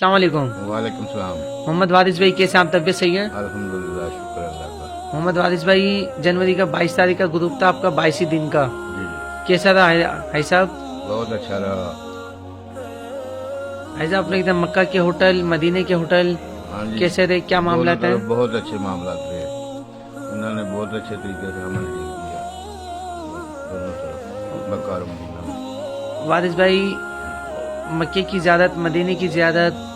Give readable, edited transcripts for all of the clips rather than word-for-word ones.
अस्सलाम वालेकुम। वालेकुम सलाम। मोहम्मद वारिस भाई कैसे आप, तबीयत सही है? अल्हम्दुलिल्लाह, शुक्र अल्लाह का। मोहम्मद वारिस भाई, जनवरी का 22 तारीख का ग्रुप था आपका, 22 दिन का, जी जी, कैसा रहा भाई साहब? बहुत अच्छा रहा। भाई साहब अपने एकदम मक्का के होटल, मदीने के होटल हाँ जी, कैसे रहे, क्या मामला दोनों है? तरफ बहुत अच्छे मामला थे। उन्होंने बहुत अच्छे तरीके से हमें डील किया दोनों तरफ, मक्का और मदीना में। वारिस भाई, मक्के की ज़ियारत, मदीने की ज़ियारत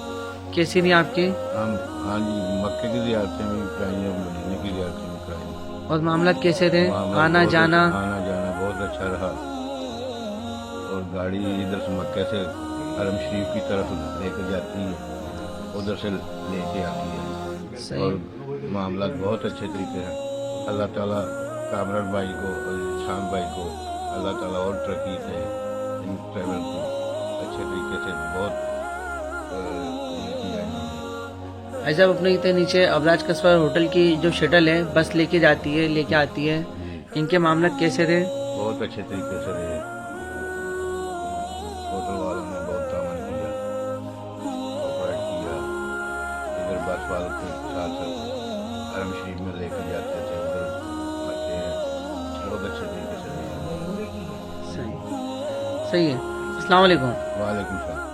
कैसी रही आपकी? हम हाँ जी, मक्के की ज़ियारतें भी कराई और मदीने की ज़ियारतें भी कराई। और मामला कैसे थे, मामला आना बहुत जाना? अच्छा, आना जाना बहुत अच्छा रहा। और गाड़ी इधर से मक्के से हरम शरीफ की तरफ लेकर जाती है, उधर से लेके आती है। सही। और मामला बहुत अच्छे तरीके हैं। अल्लाह ताला कामरान भाई को और शान भाई को अल्लाह ताला और तरक्की दे, इन ट्रैवल को अच्छे तरीके से बहुत ये किया इन्होंने। भाई साहब अपने इतने नीचे अबराज कस्बा होटल की जो शटल है, बस लेके जाती है, लेके आती है, इनके मामला कैसे थे? बहुत अच्छे तरीके से रहे। होटल वालों ने बहुत तामन किया, ऑपरेट किया। इधर बस वालों के साथ हरम शरीफ में लेके जाते थे, उधर बच्चे बहुत अच्छे तरीके से रहे। सही, सही है। अस्सलाम वालेकुम। वालेकुम सलाम।